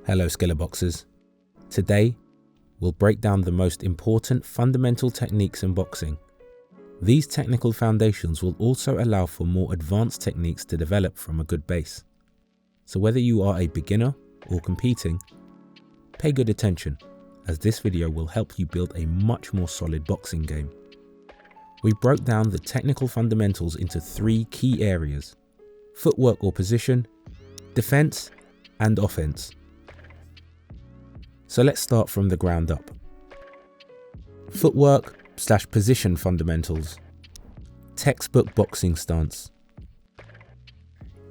Hello Skillr Boxers. Today, we'll break down the most important fundamental techniques in boxing. These technical foundations will also allow for more advanced techniques to develop from a good base. So whether you are a beginner or competing, pay good attention, as this video will help you build a much more solid boxing game. We broke down the technical fundamentals into three key areas: footwork or position, defense, and offense. So let's start from the ground up. Footwork/position fundamentals. Textbook boxing stance.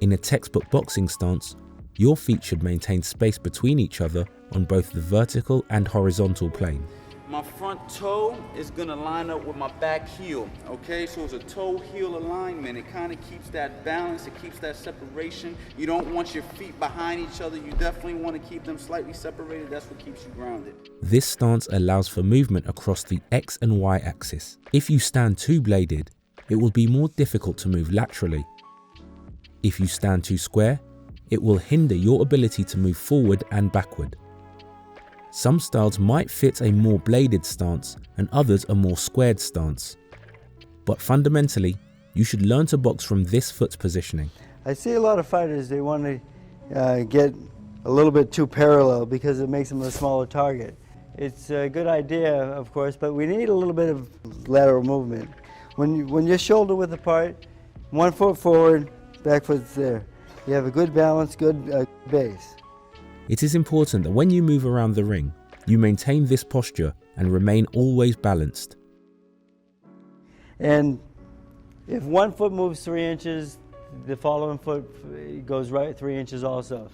In a textbook boxing stance, your feet should maintain space between each other on both the vertical and horizontal plane. My front toe is gonna line up with my back heel, okay? So it's a toe-heel alignment. It kind of keeps that balance, it keeps that separation. You don't want your feet behind each other. You definitely want to keep them slightly separated. That's what keeps you grounded. This stance allows for movement across the X and Y axis. If you stand two-bladed, it will be more difficult to move laterally. If you stand too square, it will hinder your ability to move forward and backward. Some styles might fit a more bladed stance and others a more squared stance. But fundamentally, you should learn to box from this foot positioning. I see a lot of fighters, they want to get a little bit too parallel because it makes them a smaller target. It's a good idea, of course, but we need a little bit of lateral movement. When you're shoulder width apart, 1 foot forward, back foot's there. You have a good balance, good base. It is important that when you move around the ring, you maintain this posture and remain always balanced. And if 1 foot moves 3 inches, the following foot goes right 3 inches also.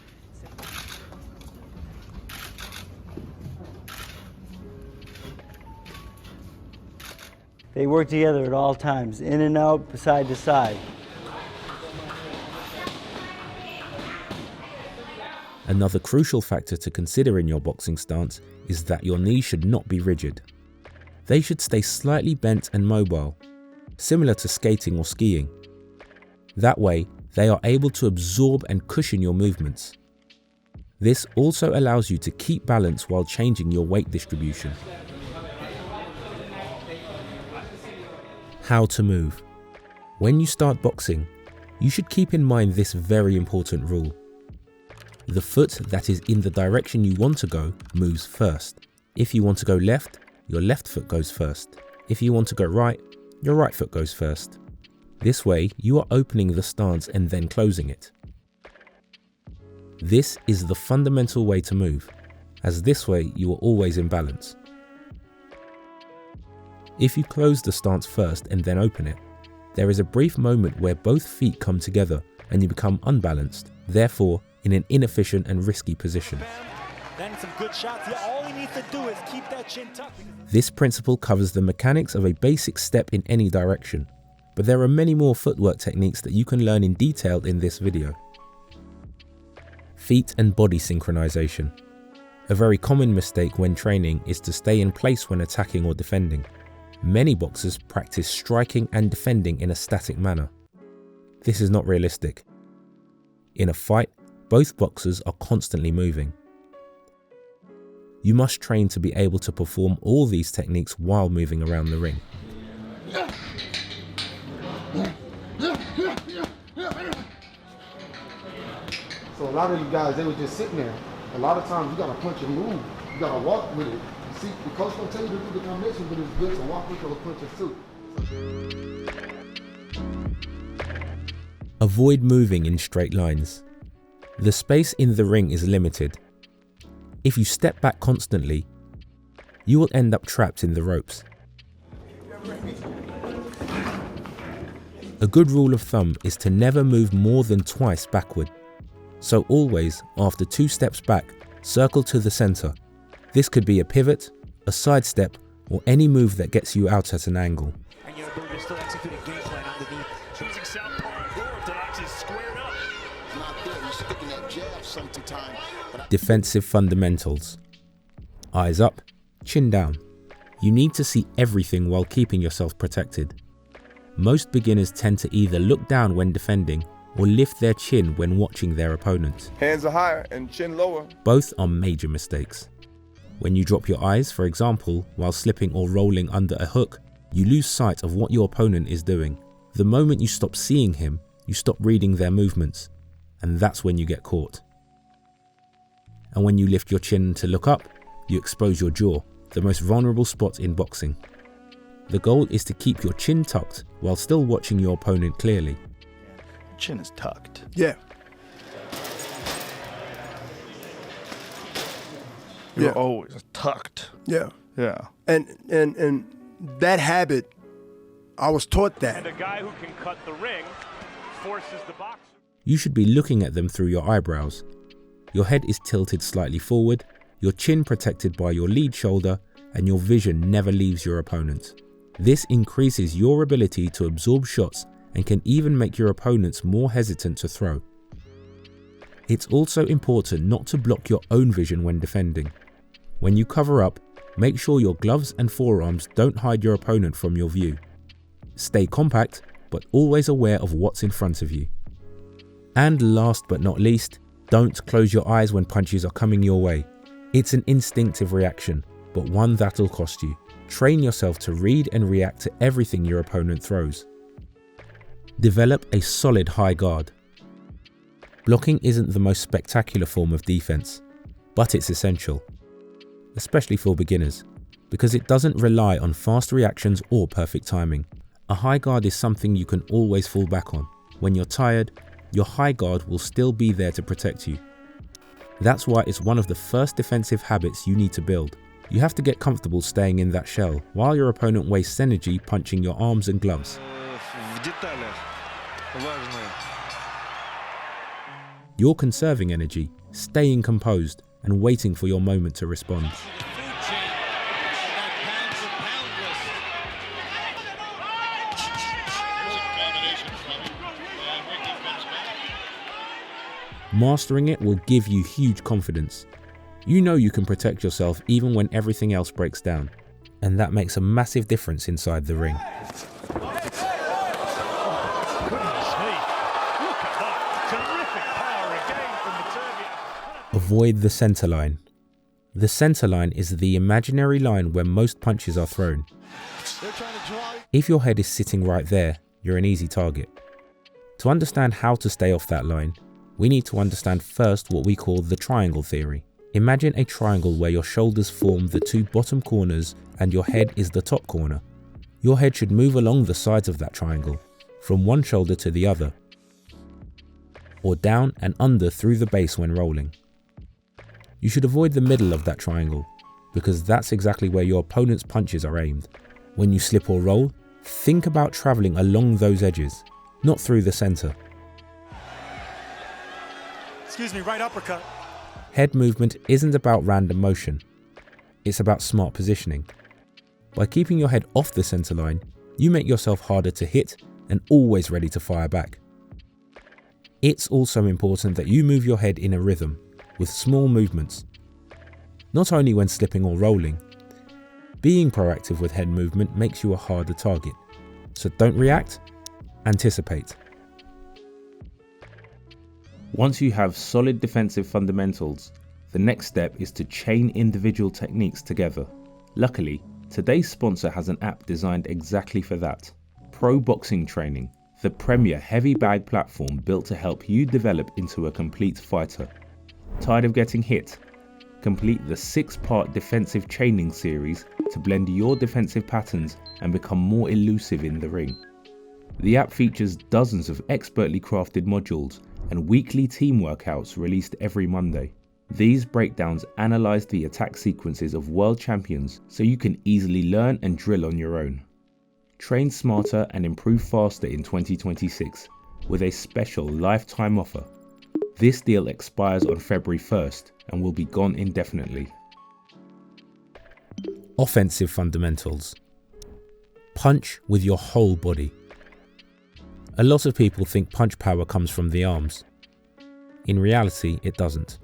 They work together at all times, in and out, side to side. Another crucial factor to consider in your boxing stance is that your knees should not be rigid. They should stay slightly bent and mobile, similar to skating or skiing. That way, they are able to absorb and cushion your movements. This also allows you to keep balance while changing your weight distribution. How to move. When you start boxing, you should keep in mind this very important rule. The foot that is in the direction you want to go moves first. If you want to go left, your left foot goes first. If you want to go right, your right foot goes first. This way, you are opening the stance and then closing it. This is the fundamental way to move, as this way you are always in balance. If you close the stance first and then open it, there is a brief moment where both feet come together and you become unbalanced, therefore in an inefficient and risky position. Then some good shots. Yeah, all he needs to do is keep that chin tucked. This principle covers the mechanics of a basic step in any direction, but there are many more footwork techniques that you can learn in detail in this video. Feet and body synchronization. A very common mistake when training is to stay in place when attacking or defending. Many boxers practice striking and defending in a static manner. This is not realistic. In a fight, both boxers are constantly moving. You must train to be able to perform all these techniques while moving around the ring. So a lot of these guys, they were just sitting there. A lot of times you gotta punch and move. You gotta walk with it. See, the coach will tell you to do the combination, but it's good to walk with those punches too. Avoid moving in straight lines. The space in the ring is limited. If you step back constantly, you will end up trapped in the ropes. A good rule of thumb is to never move more than twice backward. So always, after 2 steps back, circle to the center. This could be a pivot, a sidestep, or any move that gets you out at an angle. And you're still executing game plan underneath. Choosing southpaw forward to actually square up. Not there, you're sticking that jab sometime. Defensive fundamentals. Eyes up, chin down. You need to see everything while keeping yourself protected. Most beginners tend to either look down when defending or lift their chin when watching their opponent. Hands are higher and chin lower. Both are major mistakes. When you drop your eyes, for example, while slipping or rolling under a hook, you lose sight of what your opponent is doing. The moment you stop seeing him, you stop reading their movements, and that's when you get caught. And when you lift your chin to look up, you expose your jaw, the most vulnerable spot in boxing. The goal is to keep your chin tucked while still watching your opponent clearly. Chin is tucked. Yeah. You're always tucked. Yeah. Yeah. And that habit, I was taught that. And a guy who can cut the ring forces the boxer. You should be looking at them through your eyebrows. Your head is tilted slightly forward, your chin protected by your lead shoulder, and your vision never leaves your opponent. This increases your ability to absorb shots and can even make your opponents more hesitant to throw. It's also important not to block your own vision when defending. When you cover up, make sure your gloves and forearms don't hide your opponent from your view. Stay compact, but always aware of what's in front of you. And last but not least, don't close your eyes when punches are coming your way. It's an instinctive reaction, but one that'll cost you. Train yourself to read and react to everything your opponent throws. Develop a solid high guard. Blocking isn't the most spectacular form of defense, but it's essential, especially for beginners, because it doesn't rely on fast reactions or perfect timing. A high guard is something you can always fall back on. When you're tired, your high guard will still be there to protect you. That's why it's one of the first defensive habits you need to build. You have to get comfortable staying in that shell while your opponent wastes energy punching your arms and gloves. You're conserving energy, staying composed, and waiting for your moment to respond. Mastering it will give you huge confidence. You know you can protect yourself even when everything else breaks down, and that makes a massive difference inside the ring. Avoid the center line. The center line is the imaginary line where most punches are thrown. If your head is sitting right there, you're an easy target. To understand how to stay off that line, we need to understand first what we call the triangle theory. Imagine a triangle where your shoulders form the two bottom corners and your head is the top corner. Your head should move along the sides of that triangle, from one shoulder to the other, or down and under through the base when rolling. You should avoid the middle of that triangle, because that's exactly where your opponent's punches are aimed. When you slip or roll, think about travelling along those edges, not through the centre. Excuse me, right uppercut. Head movement isn't about random motion, it's about smart positioning. By keeping your head off the centre line, you make yourself harder to hit and always ready to fire back. It's also important that you move your head in a rhythm, with small movements. Not only when slipping or rolling, being proactive with head movement makes you a harder target. So don't react, anticipate. Once you have solid defensive fundamentals, the next step is to chain individual techniques together. Luckily, today's sponsor has an app designed exactly for that. Pro Boxing Training, the premier heavy bag platform built to help you develop into a complete fighter. Tired of getting hit? Complete the 6-part defensive training series to blend your defensive patterns and become more elusive in the ring. The app features dozens of expertly crafted modules and weekly team workouts released every Monday. These breakdowns analyze the attack sequences of world champions so you can easily learn and drill on your own. Train smarter and improve faster in 2026 with a special lifetime offer. This deal expires on February 1st and will be gone indefinitely. Offensive fundamentals. Punch with your whole body. A lot of people think punch power comes from the arms. In reality, it doesn't.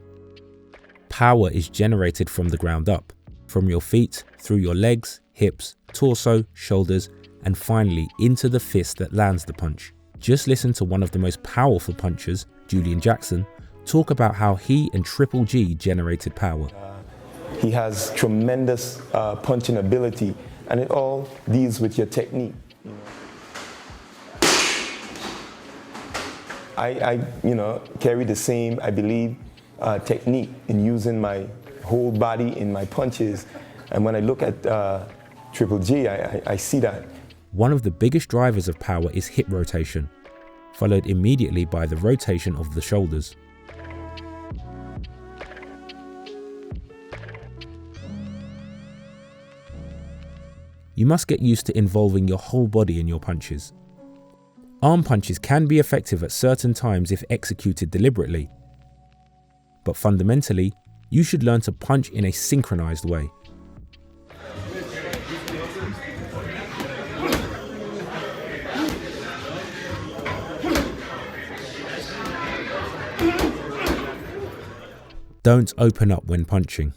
Power is generated from the ground up, from your feet, through your legs, hips, torso, shoulders, and finally into the fist that lands the punch. Just listen to one of the most powerful punchers, Julian Jackson, talk about how he and Triple G generated power. He has tremendous punching ability, and it all deals with your technique. I carry the same, I believe, technique in using my whole body in my punches, and when I look at Triple G, I see that. One of the biggest drivers of power is hip rotation, followed immediately by the rotation of the shoulders. You must get used to involving your whole body in your punches. Arm punches can be effective at certain times if executed deliberately, but fundamentally, you should learn to punch in a synchronized way. Don't open up when punching.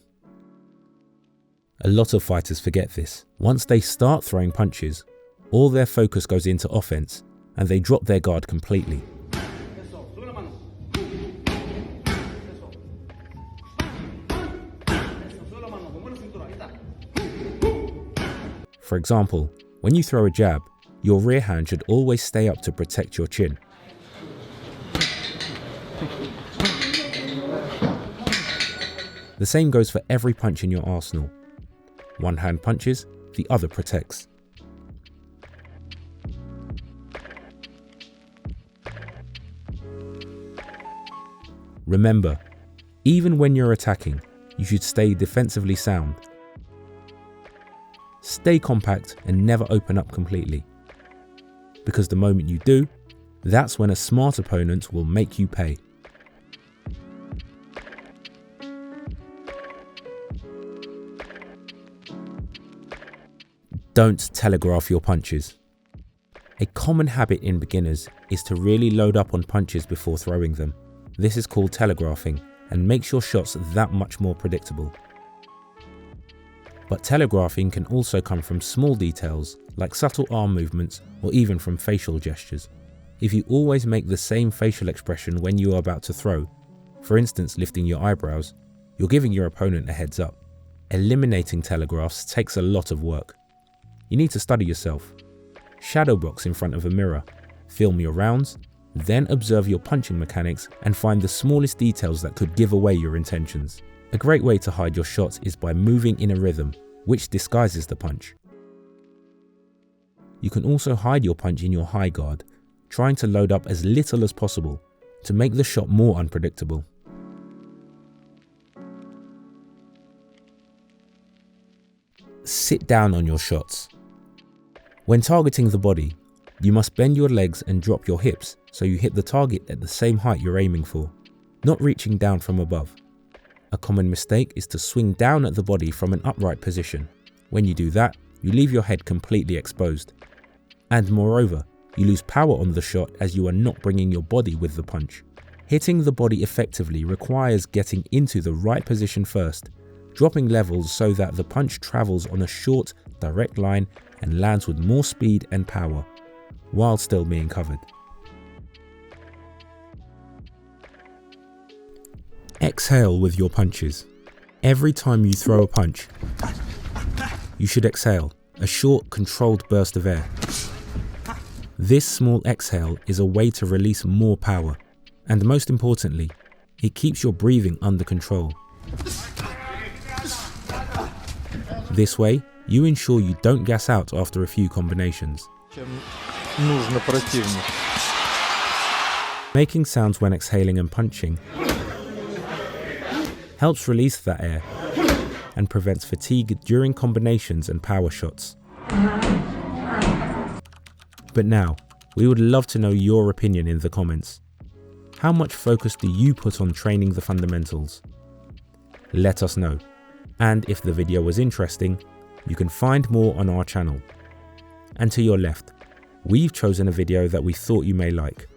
A lot of fighters forget this. Once they start throwing punches, all their focus goes into offense and they drop their guard completely. For example, when you throw a jab, your rear hand should always stay up to protect your chin. The same goes for every punch in your arsenal. One hand punches, the other protects. Remember, even when you're attacking, you should stay defensively sound. Stay compact and never open up completely. Because the moment you do, that's when a smart opponent will make you pay. Don't telegraph your punches. A common habit in beginners is to really load up on punches before throwing them. This is called telegraphing and makes your shots that much more predictable. But telegraphing can also come from small details like subtle arm movements or even from facial gestures. If you always make the same facial expression when you are about to throw, for instance lifting your eyebrows, you're giving your opponent a heads up. Eliminating telegraphs takes a lot of work. You need to study yourself. Shadow box in front of a mirror, film your rounds, then observe your punching mechanics and find the smallest details that could give away your intentions. A great way to hide your shots is by moving in a rhythm, which disguises the punch. You can also hide your punch in your high guard, trying to load up as little as possible to make the shot more unpredictable. Sit down on your shots. When targeting the body, you must bend your legs and drop your hips so you hit the target at the same height you're aiming for, not reaching down from above. A common mistake is to swing down at the body from an upright position. When you do that, you leave your head completely exposed. And moreover, you lose power on the shot as you are not bringing your body with the punch. Hitting the body effectively requires getting into the right position first, dropping levels so that the punch travels on a short, direct line and lands with more speed and power, while still being covered. Exhale with your punches. Every time you throw a punch, you should exhale, a short, controlled burst of air. This small exhale is a way to release more power, and most importantly, it keeps your breathing under control. This way, you ensure you don't gas out after a few combinations. Making sounds when exhaling and punching helps release that air and prevents fatigue during combinations and power shots. But now, we would love to know your opinion in the comments. How much focus do you put on training the fundamentals? Let us know. And if the video was interesting, you can find more on our channel. And to your left, we've chosen a video that we thought you may like.